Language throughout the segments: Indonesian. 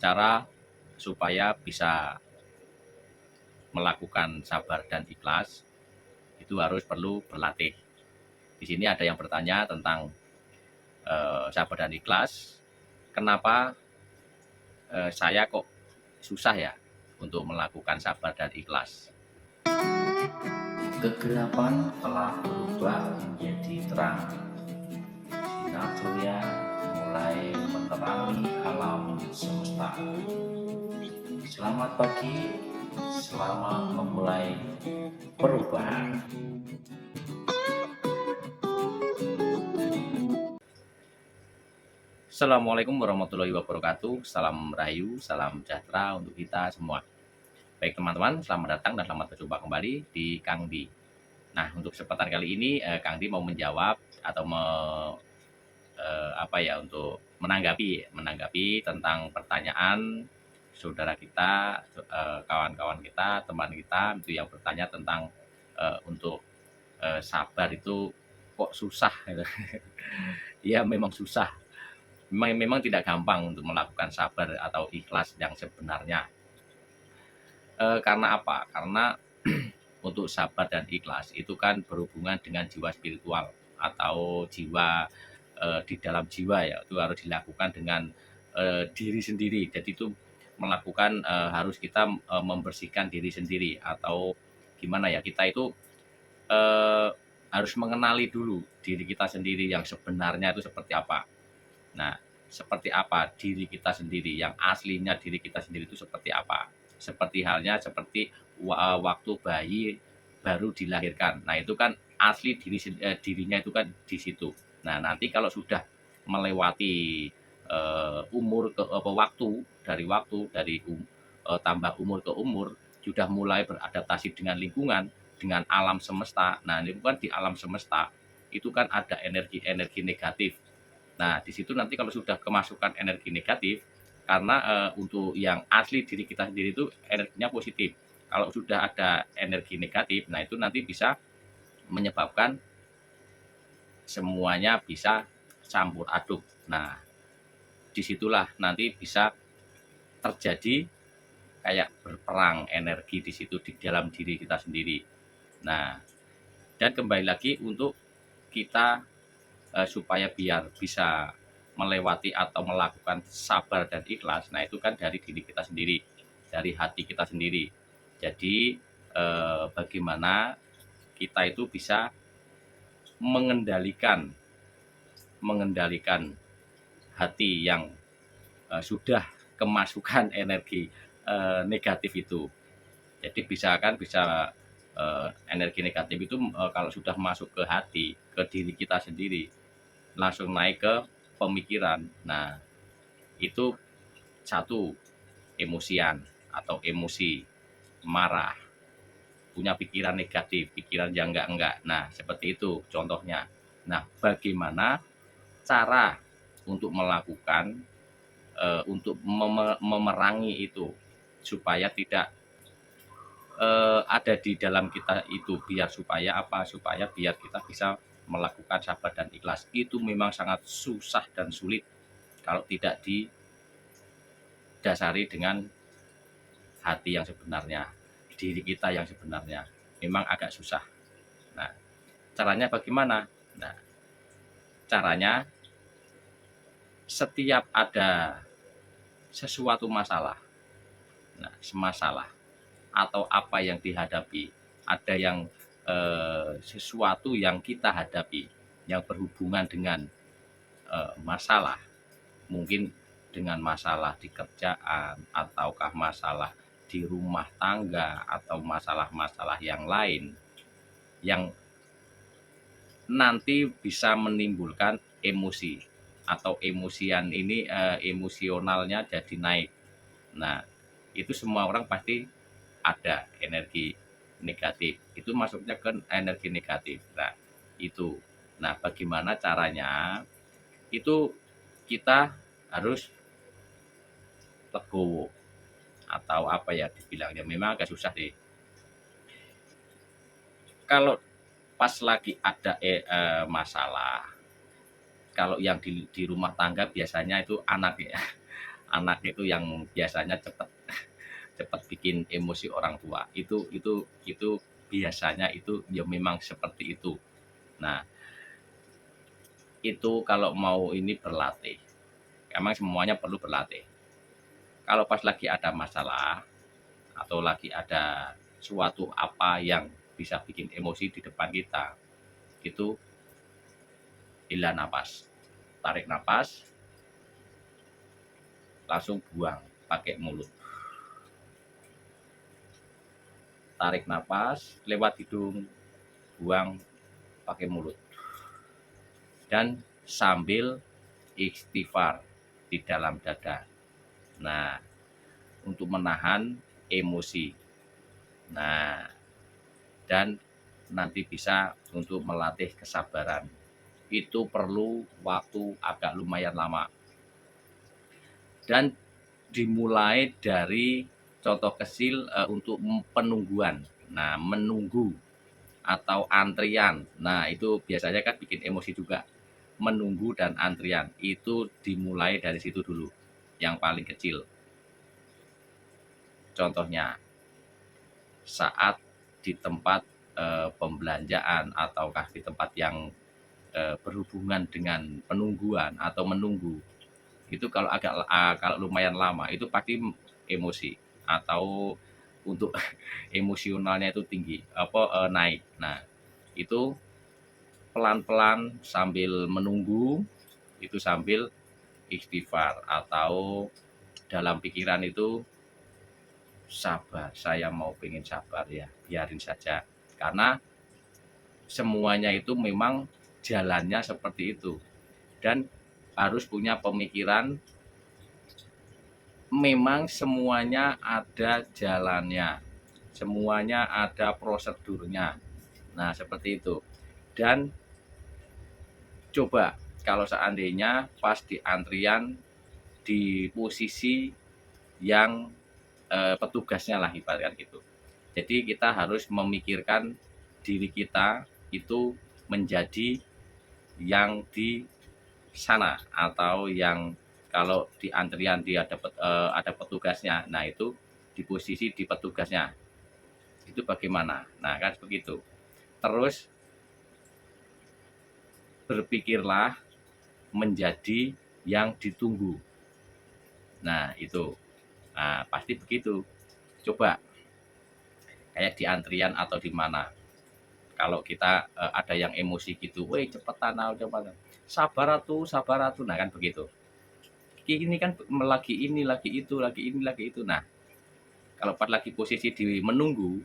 cara supaya bisa melakukan sabar dan ikhlas itu harus perlu berlatih. Di sini ada yang bertanya tentang sabar dan ikhlas. Kenapa saya kok susah ya untuk melakukan sabar dan ikhlas? Kegelapan telah berubah menjadi terang. Sinar surya mulai menerangi alam semesta. Selamat pagi, selamat memulai perubahan. Assalamualaikum warahmatullahi wabarakatuh. Salam rahayu, salam sejahtera untuk kita semua. Baik teman-teman, selamat datang dan selamat berjumpa kembali di Kang Di. Nah, untuk kesempatan kali ini Kang Di mau menjawab atau untuk menanggapi tentang pertanyaan saudara kita, kawan-kawan kita, teman kita itu yang bertanya tentang untuk sabar itu kok susah gitu. Ya memang susah. Memang tidak gampang untuk melakukan sabar atau ikhlas yang sebenarnya. Karena apa? Karena untuk sabar dan ikhlas itu kan berhubungan dengan jiwa spiritual atau jiwa di dalam jiwa ya, itu harus dilakukan dengan diri sendiri. Jadi itu melakukan harus kita membersihkan diri sendiri atau gimana ya, kita itu harus mengenali dulu diri kita sendiri yang sebenarnya itu seperti apa. Nah, seperti apa diri kita sendiri, yang aslinya diri kita sendiri itu seperti apa. Seperti halnya seperti waktu bayi baru dilahirkan. Nah, itu kan asli dirinya itu kan di situ. Nah, nanti kalau sudah melewati umur ke apa tambah umur ke umur, sudah mulai beradaptasi dengan lingkungan, dengan alam semesta. Nah, ini kan di alam semesta itu kan ada energi-energi negatif. Nah, di situ nanti kalau sudah kemasukan energi negatif, karena untuk yang asli diri kita sendiri itu energinya positif. Kalau sudah ada energi negatif, nah itu nanti bisa menyebabkan semuanya bisa campur aduk. Nah, disitulah nanti bisa terjadi kayak berperang energi di situ di dalam diri kita sendiri. Nah, dan kembali lagi untuk kita supaya biar bisa melewati atau melakukan sabar dan ikhlas, nah itu kan dari diri kita sendiri, dari hati kita sendiri. Jadi bagaimana kita itu bisa mengendalikan hati yang sudah kemasukan energi negatif itu. Jadi bisa energi negatif itu kalau sudah masuk ke hati, ke diri kita sendiri, langsung naik ke pemikiran. Nah, itu satu, emosian atau emosi, marah, punya pikiran negatif, pikiran yang enggak. Nah, seperti itu contohnya. Nah, bagaimana cara untuk melakukan untuk memerangi itu supaya tidak ada di dalam kita itu, supaya biar kita bisa melakukan sabar dan ikhlas. Itu memang sangat susah dan sulit kalau tidak didasari dengan hati yang sebenarnya, diri kita yang sebenarnya. Memang agak susah. Nah, caranya bagaimana? Nah, caranya setiap ada sesuatu masalah, masalah atau apa yang dihadapi, ada yang sesuatu yang kita hadapi yang berhubungan dengan masalah, mungkin dengan masalah di kerjaan ataukah masalah di rumah tangga atau masalah-masalah yang lain yang nanti bisa menimbulkan emosi atau emosionalnya jadi naik. Nah, itu semua orang pasti ada energi negatif. Itu masuknya ke energi negatif. Nah, itu. Nah, bagaimana caranya? Itu kita harus legowo atau apa ya dibilangnya, memang agak susah deh. Kalau pas lagi ada masalah, kalau yang di rumah tangga biasanya itu anak ya, anak itu yang biasanya cepat cepat bikin emosi orang tua. Itu biasanya itu ya memang seperti itu. Nah, itu kalau mau ini berlatih. Emang semuanya perlu berlatih. Kalau pas lagi ada masalah atau lagi ada suatu apa yang bisa bikin emosi di depan kita, itu hela napas, tarik napas, langsung buang pakai mulut. Tarik napas lewat hidung, buang pakai mulut. Dan sambil istighfar di dalam dada. Nah, untuk menahan emosi. Nah, dan nanti bisa untuk melatih kesabaran. Itu perlu waktu agak lumayan lama. Dan dimulai dari contoh kecil untuk penungguan. Nah, menunggu atau antrian. Nah, itu biasanya kan bikin emosi juga. Menunggu dan antrian itu dimulai dari situ dulu. Yang paling kecil. Contohnya, saat di tempat pembelanjaan ataukah di tempat yang berhubungan dengan penungguan atau menunggu, itu kalau kalau lumayan lama itu pasti emosi atau untuk emosionalnya itu tinggi naik. Nah, itu pelan-pelan sambil menunggu, itu sambil istighfar atau dalam pikiran itu sabar, saya mau pengen sabar ya, biarin saja. Karena semuanya itu memang jalannya seperti itu. Dan harus punya pemikiran memang semuanya ada jalannya. Semuanya ada prosedurnya. Nah, seperti itu. Dan coba kalau seandainya pas di antrian di posisi yang petugasnya lah ibaratkan gitu. Jadi kita harus memikirkan diri kita itu menjadi yang di sana atau yang kalau di antrian dia ada petugasnya. Nah, itu di posisi di petugasnya. Itu bagaimana? Nah, kan begitu. Terus berpikirlah menjadi yang ditunggu. Nah, itu. Nah, pasti begitu. Coba kayak di antrian atau di mana. Kalau kita ada yang emosi gitu, weh cepetan, cepetan. Sabar atuh. Nah, kan begitu. Ini kan lagi ini, lagi itu, lagi ini, lagi itu. Nah, kalau pas lagi posisi di menunggu,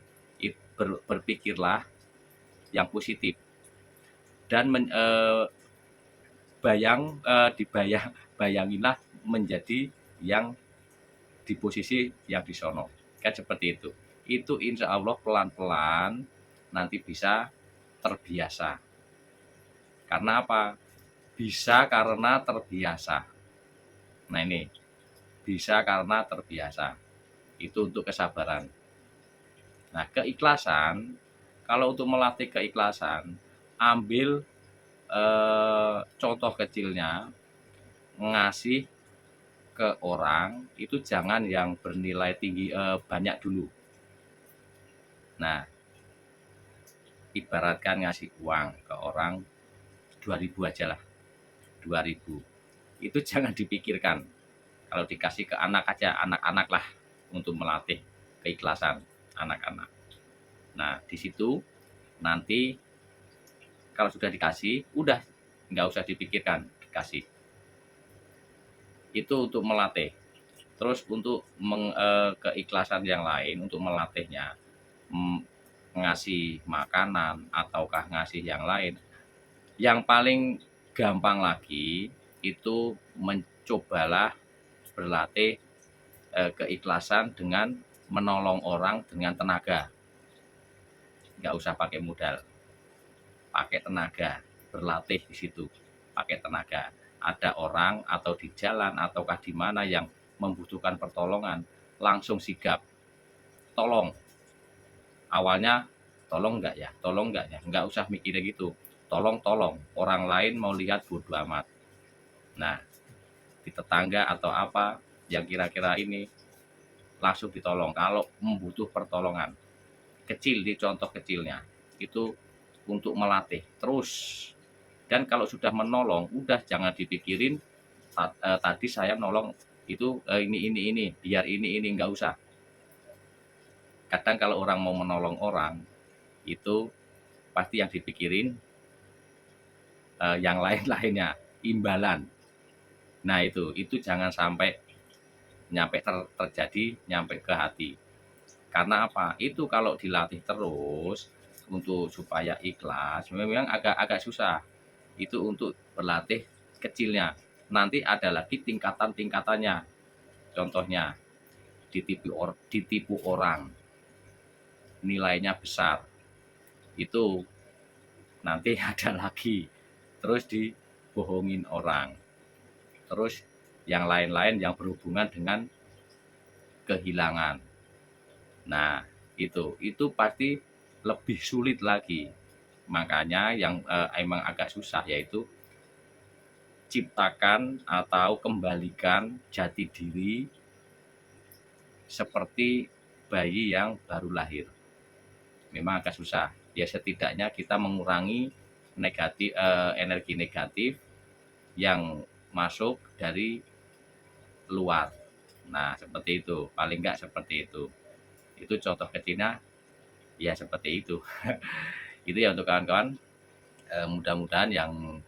berpikirlah yang positif dan bayanginlah menjadi yang di posisi yang di sono. Kan seperti itu. Itu insya Allah pelan-pelan nanti bisa terbiasa. Karena apa? Bisa karena terbiasa. Nah, ini bisa karena terbiasa. Itu untuk kesabaran. Nah, keikhlasan, kalau untuk melatih keikhlasan, ambil contoh kecilnya, ngasih ke orang itu jangan yang bernilai tinggi banyak dulu. Nah, ibaratkan ngasih uang ke orang 2.000 aja lah, 2.000. Itu jangan dipikirkan. Kalau dikasih ke anak aja, anak-anak lah untuk melatih keikhlasan anak-anak. Nah, di situ nanti kalau sudah dikasih, udah nggak usah dipikirkan, dikasih. Itu untuk melatih. Terus untuk keikhlasan yang lain, untuk melatihnya, ngasih makanan ataukah ngasih yang lain. Yang paling gampang lagi itu mencobalah berlatih keikhlasan dengan menolong orang dengan tenaga. Nggak usah pakai modal, pakai tenaga, berlatih di situ, pakai tenaga. Ada orang atau di jalan ataukah di mana yang membutuhkan pertolongan, langsung sigap, tolong. Awalnya tolong nggak ya, tolong nggak ya, nggak usah mikirnya gitu. Tolong, orang lain mau lihat bodo amat. Nah, di tetangga atau apa, yang kira-kira ini langsung ditolong kalau membutuh pertolongan. Kecil di contoh kecilnya, itu untuk melatih terus. Dan kalau sudah menolong, udah jangan dipikirin tadi saya nolong itu ini, biar ini, nggak usah. Kadang kalau orang mau menolong orang, itu pasti yang dipikirin yang lain-lainnya, imbalan. Nah itu jangan sampai terjadi nyampe ke hati. Karena apa? Itu kalau dilatih terus untuk supaya ikhlas, memang agak susah. Itu untuk berlatih kecilnya. Nanti ada lagi tingkatan-tingkatannya. Contohnya ditipu orang, nilainya besar. Itu nanti ada lagi. Terus dibohongin orang. Terus yang lain-lain yang berhubungan dengan kehilangan. Nah, itu pasti lebih sulit lagi. Makanya yang emang agak susah yaitu ciptakan atau kembalikan jati diri seperti bayi yang baru lahir. Memang agak susah. Ya setidaknya kita mengurangi energi negatif yang masuk dari luar. Nah, seperti itu. Paling enggak seperti itu. Itu contoh kecilnya ya seperti itu. Itu ya untuk kawan-kawan. Mudah-mudahan yang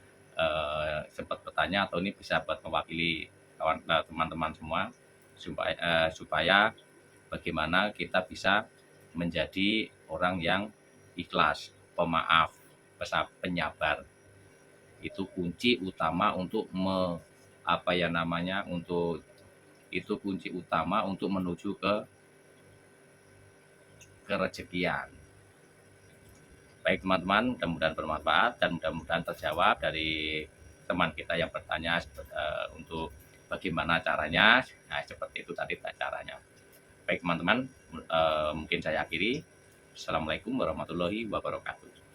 sempat bertanya atau ini bisa buat mewakili teman-teman semua supaya bagaimana kita bisa menjadi orang yang ikhlas, pemaaf, penyabar. Itu kunci utama untuk kunci utama untuk menuju ke kerejekian. Baik teman-teman, mudah-mudahan bermanfaat dan mudah-mudahan terjawab dari teman kita yang bertanya untuk bagaimana caranya. Nah, seperti itu tadi caranya. Baik teman-teman, mungkin saya akhiri. Assalamualaikum warahmatullahi wabarakatuh.